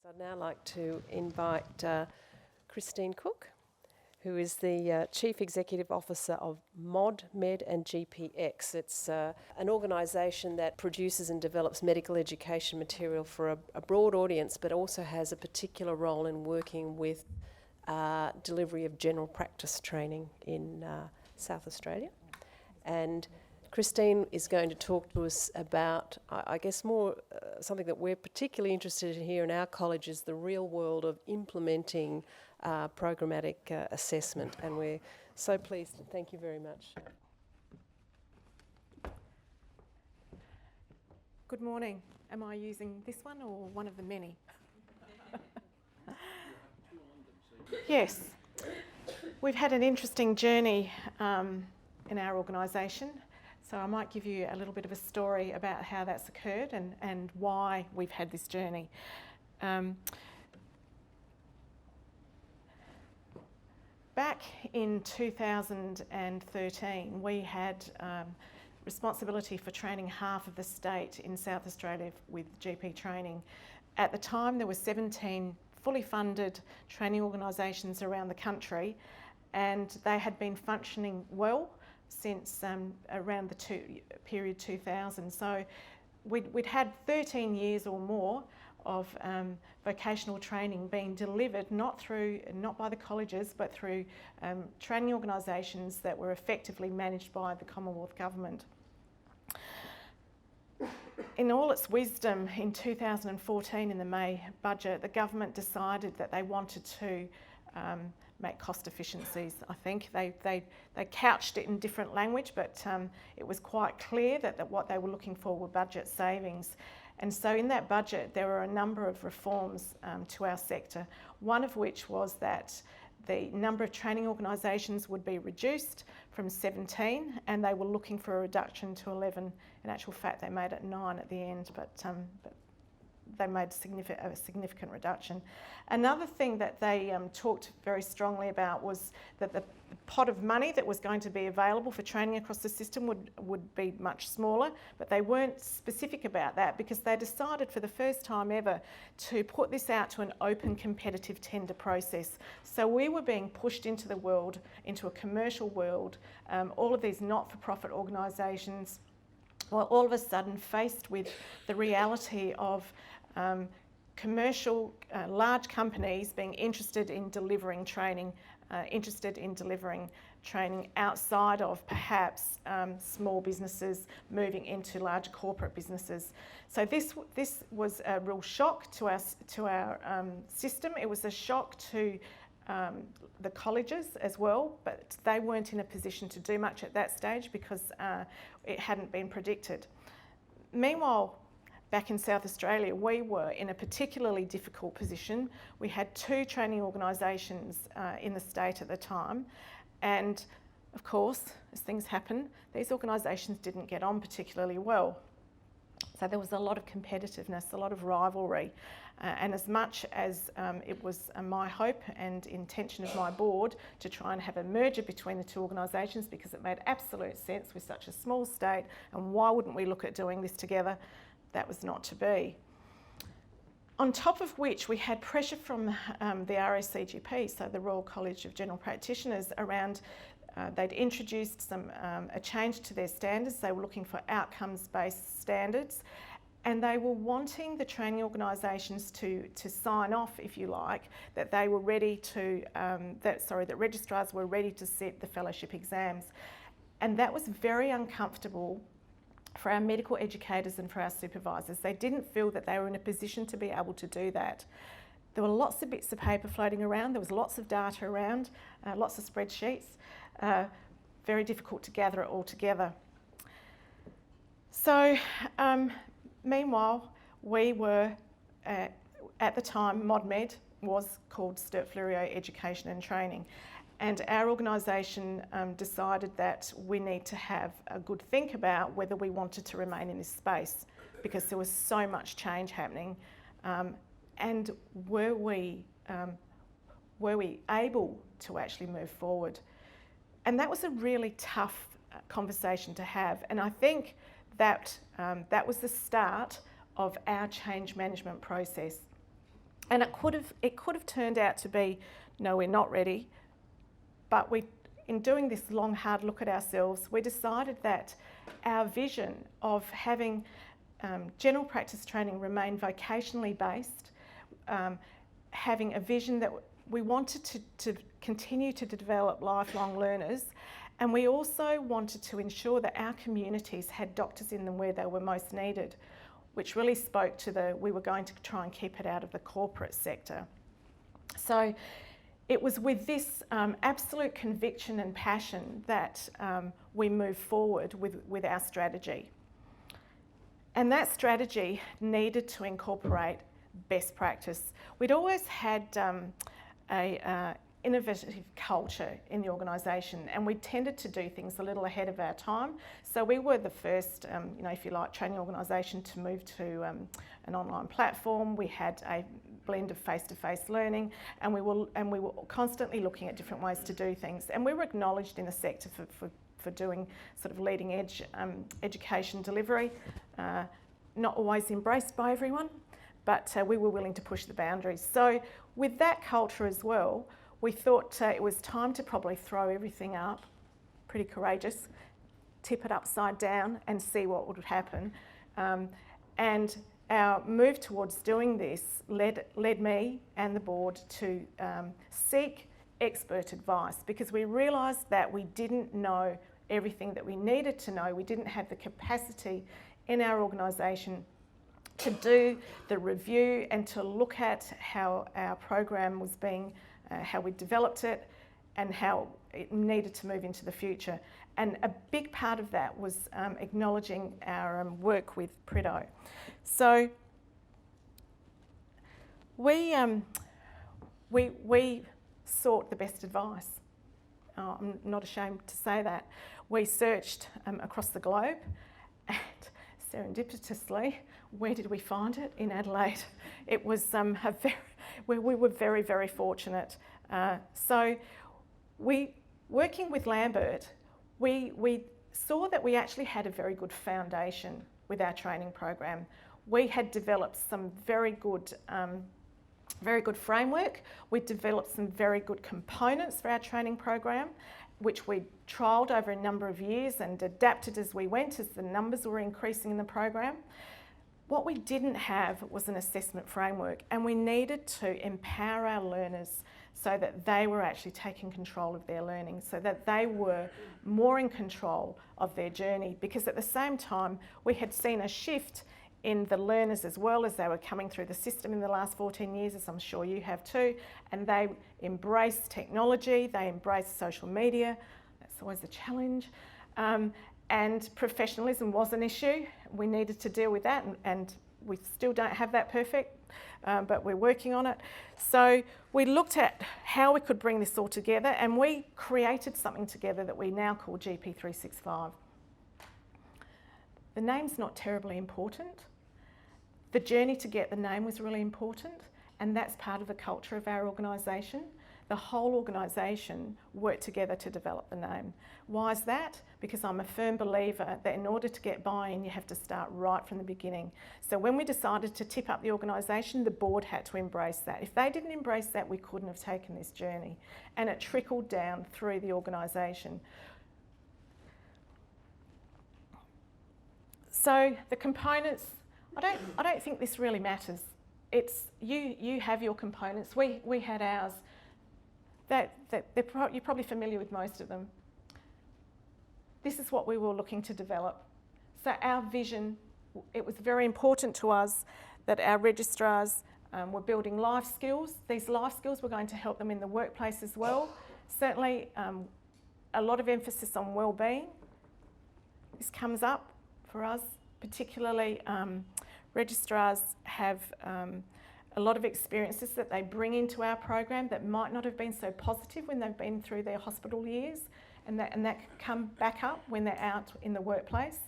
I'd now like to invite Christine Cook, who is the Chief Executive Officer of MOD, Med and GPX. It's an organisation that produces and develops medical education material for a broad audience, but also has a particular role in working with delivery of general practice training in South Australia. And Christine is going to talk to us about, I guess, more something that we're particularly interested in here in our college is the real world of implementing programmatic assessment, and we're so pleased. Thank you very much. Good morning. Am I using this one or one of the many? Yes. We've had an interesting journey in our organisation. So I might give you a little bit of a story about how that's occurred and why we've had this journey. Back in 2013, we had responsibility for training half of the state in South Australia with GP training. At the time, there were 17 fully funded training organisations around the country, and they had been functioning well since around the period 2000. So we'd had 13 years or more of vocational training being delivered, not by the colleges, but through training organisations that were effectively managed by the Commonwealth Government. In all its wisdom, in 2014 in the May budget, the government decided that they wanted to make cost efficiencies. I think they couched it in different language, but it was quite clear that what they were looking for were budget savings. And so in that budget, there were a number of reforms to our sector, one of which was that the number of training organisations would be reduced from 17, and they were looking for a reduction to 11. In actual fact, they made it 9 at the end, but they made a significant reduction. Another thing that they talked very strongly about was that the pot of money that was going to be available for training across the system would be much smaller, but they weren't specific about that because they decided for the first time ever to put this out to an open competitive tender process. So we were being pushed into the world, into a commercial world, all of these not-for-profit organisations, well, all of a sudden faced with the reality of commercial large companies being interested in delivering training outside of perhaps small businesses moving into large corporate businesses. So this was a real shock to our system. It was a shock to the colleges as well, but they weren't in a position to do much at that stage because it hadn't been predicted. Meanwhile, back in South Australia, we were in a particularly difficult position. We had 2 training organisations in the state at the time, and of course, as things happen, these organisations didn't get on particularly well. So there was a lot of competitiveness, a lot of rivalry, and as much as it was my hope and intention of my board to try and have a merger between the 2 organisations because it made absolute sense with such a small state, and why wouldn't we look at doing this together? That was not to be. On top of which, we had pressure from the RACP, so the Royal College of General Practitioners, around they'd introduced a change to their standards. They were looking for outcomes-based standards, and they were wanting the training organisations to sign off, if you like, that they were ready to, that registrars were ready to set the fellowship exams. And that was very uncomfortable for our medical educators and for our supervisors. They didn't feel that they were in a position to be able to do that. There were lots of bits of paper floating around, there was lots of data around, lots of spreadsheets, very difficult to gather it all together. So, meanwhile, we were, at the time, ModMed was called Sturt Fleurieu Education and Training. And our organisation decided that we need to have a good think about whether we wanted to remain in this space because there was so much change happening. And were we able to actually move forward? And that was a really tough conversation to have. And I think that that was the start of our change management process. And it could have turned out to be, no, we're not ready. But in doing this long, hard look at ourselves, we decided that our vision of having general practice training remain vocationally based, having a vision that we wanted to continue to develop lifelong learners, and we also wanted to ensure that our communities had doctors in them where they were most needed, which really spoke to we were going to try and keep it out of the corporate sector. So it was with this absolute conviction and passion that we moved forward with our strategy. And that strategy needed to incorporate best practice. We'd always had a innovative culture in the organisation, and we tended to do things a little ahead of our time. So we were the first, if you like, training organisation to move to an online platform. We had a blend of face-to-face learning, and we were constantly looking at different ways to do things. And we were acknowledged in the sector for doing sort of leading edge education delivery. Not always embraced by everyone, but we were willing to push the boundaries. So with that culture as well, we thought it was time to probably throw everything up, pretty courageous, tip it upside down and see what would happen. And our move towards doing this led me and the board to seek expert advice, because we realised that we didn't know everything that we needed to know. We didn't have the capacity in our organisation to do the review and to look at how our program was being, how we developed it and how it needed to move into the future. And a big part of that was acknowledging our work with Prido. So we sought the best advice. I'm not ashamed to say that. We searched across the globe, and serendipitously, where did we find it? In Adelaide. It was where we were very, very fortunate. So working with Lambert, we saw that we actually had a very good foundation with our training program. We had developed some very good framework. We developed some very good components for our training program, which we trialled over a number of years and adapted as we went as the numbers were increasing in the program. What we didn't have was an assessment framework, and we needed to empower our learners so that they were actually taking control of their learning, so that they were more in control of their journey, because at the same time we had seen a shift in the learners as well as they were coming through the system in the last 14 years, as I'm sure you have too, and they embraced technology, they embraced social media. That's always a challenge. And professionalism was an issue. We needed to deal with that, and we still don't have that perfect, but we're working on it. So we looked at how we could bring this all together, and we created something together that we now call GP365. The name's not terribly important. The journey to get the name was really important, and that's part of the culture of our organisation. The whole organisation worked together to develop the name. Why is that? Because I'm a firm believer that in order to get buy-in, you have to start right from the beginning. So when we decided to tip up the organisation, the board had to embrace that. If they didn't embrace that, we couldn't have taken this journey. And it trickled down through the organisation. So the components, I don't think this really matters. It's you have your components. We had ours. You're probably familiar with most of them. This is what we were looking to develop. So our vision, it was very important to us that our registrars were building life skills. These life skills were going to help them in the workplace as well. Certainly a lot of emphasis on well-being. This comes up for us, particularly registrars have a lot of experiences that they bring into our program that might not have been so positive when they've been through their hospital years, and that can come back up when they're out in the workplace.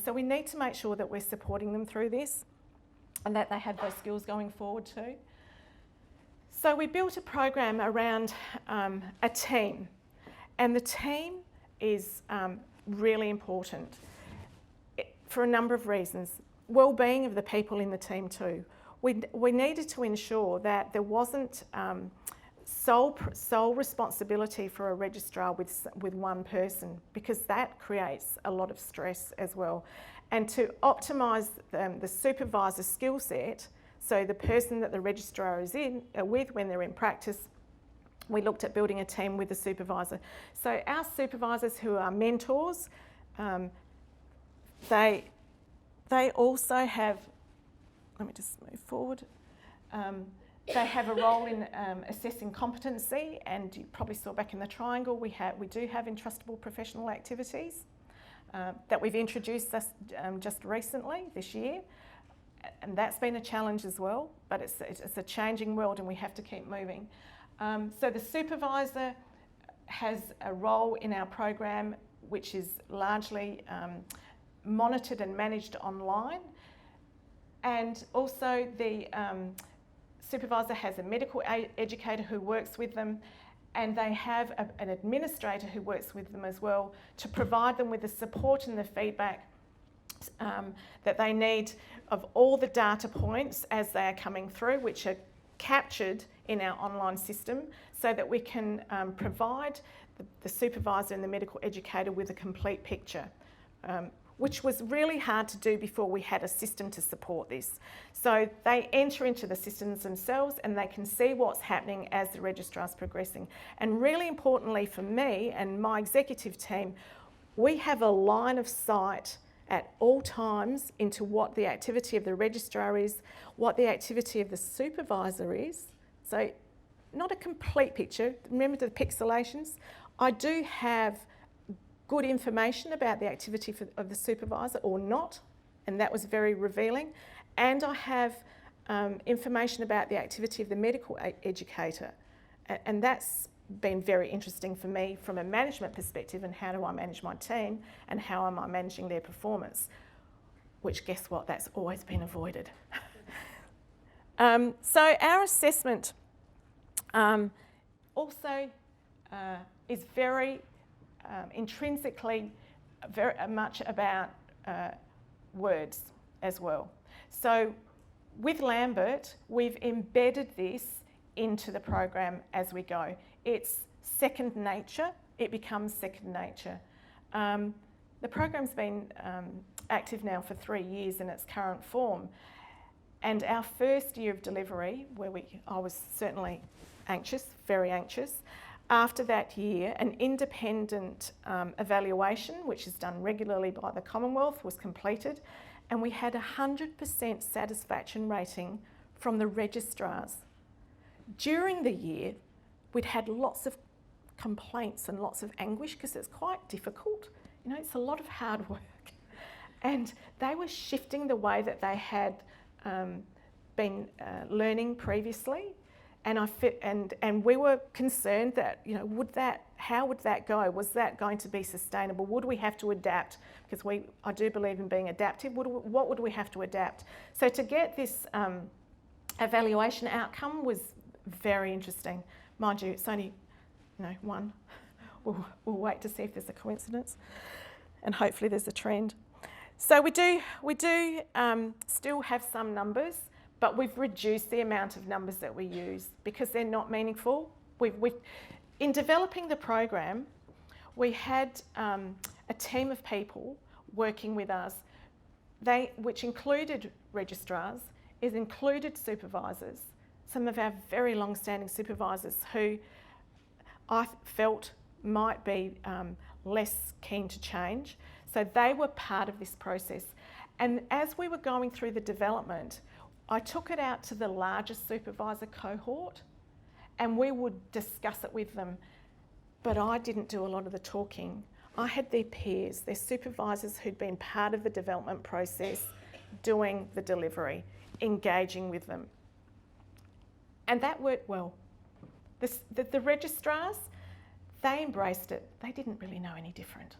So we need to make sure that we're supporting them through this and that they have those skills going forward too. So we built a program around a team, and the team is really important for a number of reasons. Well-being of the people in the team too. we needed to ensure that there wasn't sole responsibility for a registrar with one person, because that creates a lot of stress as well. And to optimise the supervisor skill set, so the person that the registrar is with when they're in practice, we looked at building a team with the supervisor. So our supervisors, who are mentors, they also have, let me just move forward. They have a role in assessing competency, and you probably saw back in the triangle, we do have entrustable professional activities that we've introduced just recently this year, and that's been a challenge as well, but it's a changing world and we have to keep moving. So the supervisor has a role in our program which is largely monitored and managed online, and also the supervisor has a medical educator who works with them, and they have an administrator who works with them as well to provide them with the support and the feedback that they need of all the data points as they are coming through, which are captured in our online system, so that we can provide the supervisor and the medical educator with a complete picture, which was really hard to do before we had a system to support this. So they enter into the systems themselves and they can see what's happening as the registrar's progressing. And really importantly for me and my executive team, we have a line of sight at all times into what the activity of the registrar is, what the activity of the supervisor is. So not a complete picture, remember the pixelations. I do have good information about the activity of the supervisor or not, and that was very revealing. And I have information about the activity of the medical educator, and that's been very interesting for me from a management perspective, and how do I manage my team and how am I managing their performance, which guess what, that's always been avoided. So our assessment also is very intrinsically very much about words as well. So with Lambert, we've embedded this into the program as we go. It's second nature, it becomes second nature. The program's been active now for 3 years in its current form, and our first year of delivery, where I was certainly anxious, very anxious. After that year, an independent evaluation, which is done regularly by the Commonwealth, was completed, and we had 100% satisfaction rating from the registrars. During the year, we'd had lots of complaints and lots of anguish because it's quite difficult. You know, it's a lot of hard work. And they were shifting the way that they had been learning previously. And we were concerned that, you know, how would that go? Was that going to be sustainable? Would we have to adapt? Because I do believe in being adaptive. What would we have to adapt? So to get this evaluation outcome was very interesting. Mind you, it's only, you know, one. We'll wait to see if there's a coincidence, and hopefully there's a trend. So we do still have some numbers, but we've reduced the amount of numbers that we use because they're not meaningful. In developing the program, we had a team of people working with us, which included registrars, it included supervisors, some of our very long-standing supervisors who I felt might be less keen to change. So they were part of this process. And as we were going through the development, I took it out to the largest supervisor cohort and we would discuss it with them. But I didn't do a lot of the talking. I had their peers, their supervisors who'd been part of the development process, doing the delivery, engaging with them. And that worked well. The registrars, they embraced it. They didn't really know any different.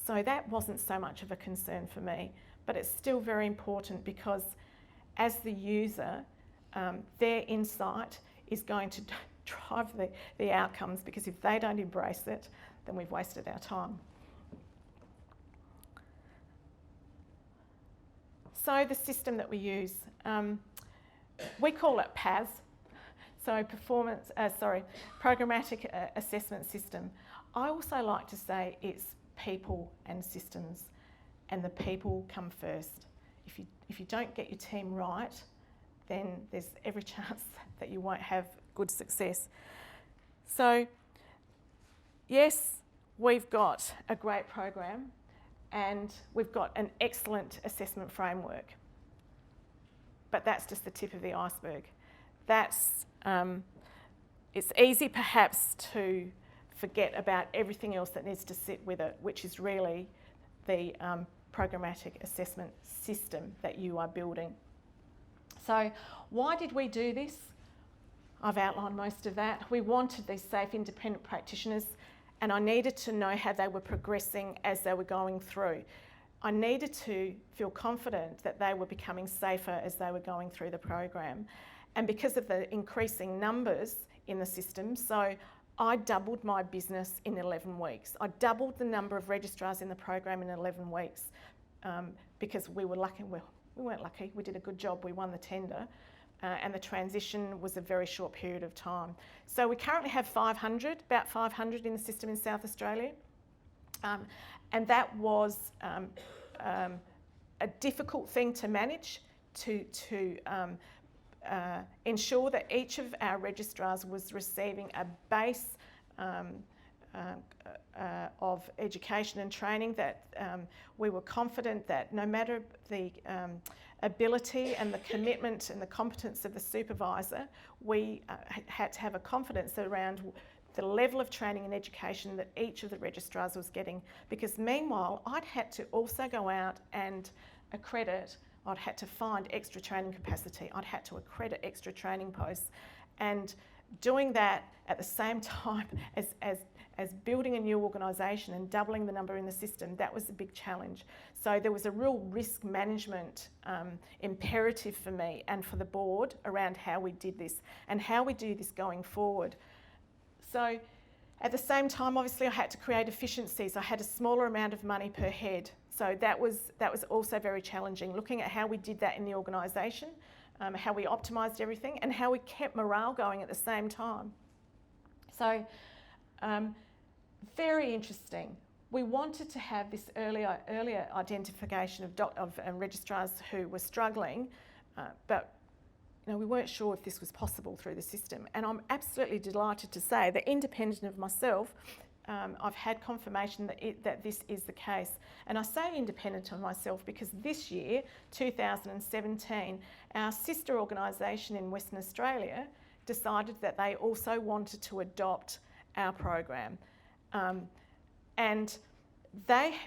So that wasn't so much of a concern for me, but it's still very important because as the user, their insight is going to drive the outcomes, because if they don't embrace it, then we've wasted our time. So the system that we use, we call it PAS, so Programmatic Assessment System. I also like to say it's people and systems, and the people come first. If you don't get your team right, then there's every chance that you won't have good success. So, yes, we've got a great program and we've got an excellent assessment framework, but that's just the tip of the iceberg. It's easy perhaps to forget about everything else that needs to sit with it, which is really the programmatic assessment system that you are building. So why did we do this? I've outlined most of that. We wanted these safe, independent practitioners, and I needed to know how they were progressing as they were going through. I needed to feel confident that they were becoming safer as they were going through the program. And because of the increasing numbers in the system, so I doubled my business in 11 weeks. I doubled the number of registrars in the program in 11 weeks because we were lucky. Well, we weren't lucky, we did a good job, we won the tender. And the transition was a very short period of time. So we currently have about 500 in the system in South Australia. And that was a difficult thing to manage, to ensure that each of our registrars was receiving a base of education and training, that we were confident that no matter the ability and the commitment and the competence of the supervisor, we had to have a confidence around the level of training and education that each of the registrars was getting. Because meanwhile, I'd had to also go out and accredit, I'd had to find extra training capacity, I'd had to accredit extra training posts. And doing that at the same time as building a new organisation and doubling the number in the system, that was a big challenge. So there was a real risk management imperative for me and for the board around how we did this and how we do this going forward. So at the same time, obviously, I had to create efficiencies. I had a smaller amount of money per head. So that was also very challenging, looking at how we did that in the organisation, how we optimised everything and how we kept morale going at the same time. So very interesting. We wanted to have this earlier identification of registrars who were struggling, but we weren't sure if this was possible through the system. And I'm absolutely delighted to say that independent of myself, I've had confirmation that this is the case. And I say independent of myself because this year, 2017, our sister organisation in Western Australia decided that they also wanted to adopt our program. And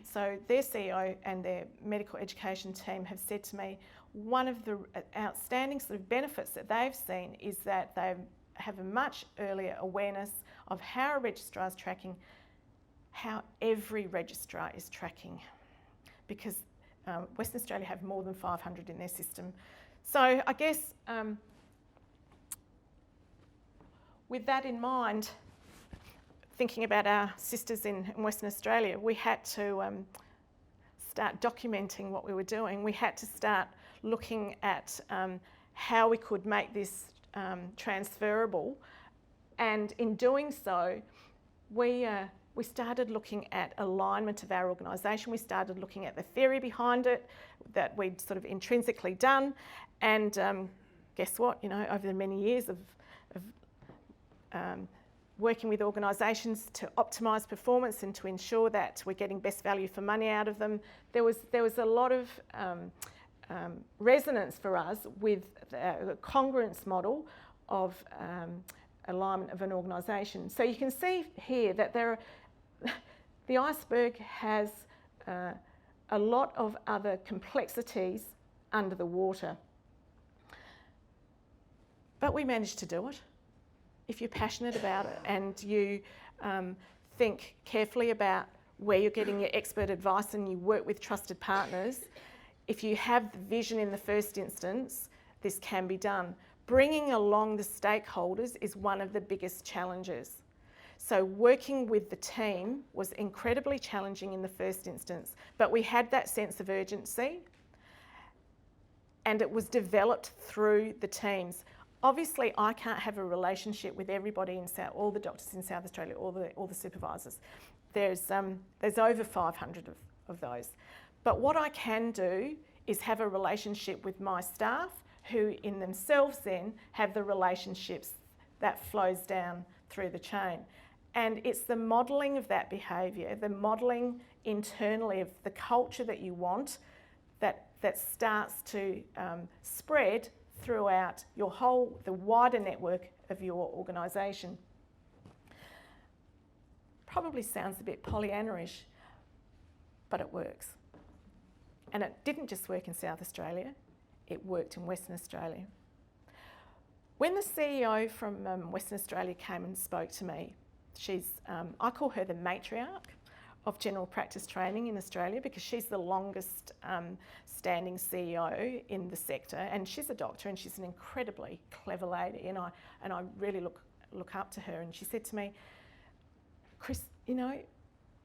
so their CEO and their medical education team have said to me, one of the outstanding sort of benefits that they've seen is that they have a much earlier awareness of how a registrar is tracking, how every registrar is tracking, because Western Australia have more than 500 in their system. So I guess with that in mind, thinking about our sisters in Western Australia, we had to start documenting what we were doing. We had to start looking at how we could make this transferable, and in doing so, we started looking at alignment of our organisation. We started looking at the theory behind it that we'd sort of intrinsically done, and guess what? Over the many years of working with organisations to optimise performance and to ensure that we're getting best value for money out of them, there was a lot of resonance for us with the congruence model of alignment of an organisation. So you can see here that the iceberg has a lot of other complexities under the water. But we managed to do it. If you're passionate about it and you think carefully about where you're getting your expert advice and you work with trusted partners, if you have the vision in the first instance, this can be done. Bringing along the stakeholders is one of the biggest challenges. So working with the team was incredibly challenging in the first instance, but we had that sense of urgency and it was developed through the teams. Obviously, I can't have a relationship with everybody in all the doctors in South Australia, all the supervisors. There's over 500 of those. But what I can do is have a relationship with my staff, who in themselves then have the relationships that flows down through the chain. And it's the modelling of that behaviour, the modelling internally of the culture that you want, that starts to spread throughout the wider network of your organisation. Probably sounds a bit Pollyanna-ish, but it works. And it didn't just work in South Australia, it worked in Western Australia. When the CEO from Western Australia came and spoke to me, I call her the matriarch of general practice training in Australia, because she's the longest standing CEO in the sector, and she's a doctor and she's an incredibly clever lady, and I really look up to her. And she said to me, Chris,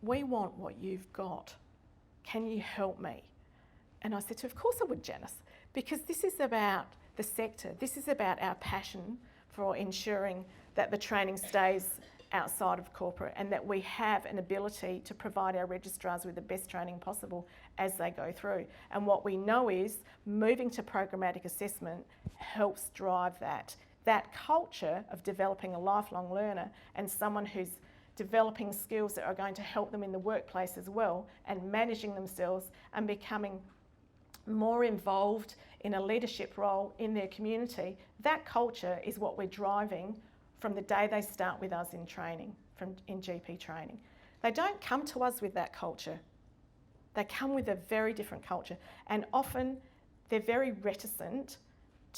we want what you've got. Can you help me? And I said to her, of course I would, Janice, because this is about the sector. This is about our passion for ensuring that the training stays outside of corporate, and that we have an ability to provide our registrars with the best training possible as they go through. And what we know is moving to programmatic assessment helps drive that culture of developing a lifelong learner and someone who's developing skills that are going to help them in the workplace as well, and managing themselves and becoming more involved in a leadership role in their community. That culture is what we're driving from the day they start with us in training, in GP training. They don't come to us with that culture. They come with a very different culture, and often they're very reticent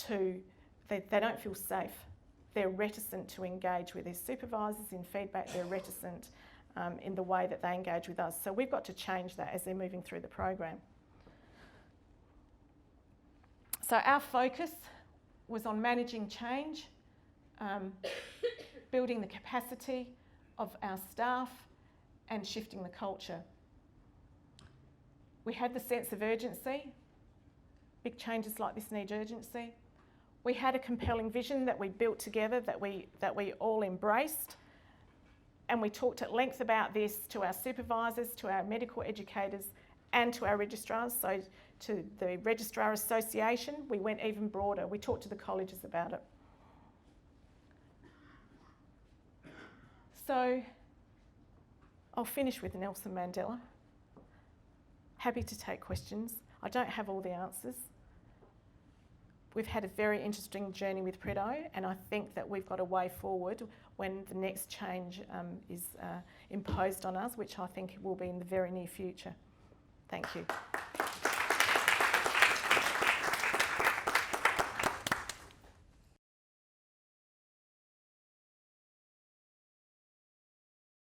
they don't feel safe. They're reticent to engage with their supervisors in feedback. They're reticent in the way that they engage with us. So we've got to change that as they're moving through the program. So our focus was on managing change, building the capacity of our staff, and shifting the culture. We had the sense of urgency. Big changes like this need urgency. We had a compelling vision that we built together, that we all embraced, and we talked at length about this to our supervisors, to our medical educators, and to our registrars. So to the Registrar Association, we went even broader. We talked to the colleges about it. So I'll finish with Nelson Mandela. Happy to take questions. I don't have all the answers. We've had a very interesting journey with Prido, and I think that we've got a way forward when the next change is imposed on us, which I think will be in the very near future. Thank you.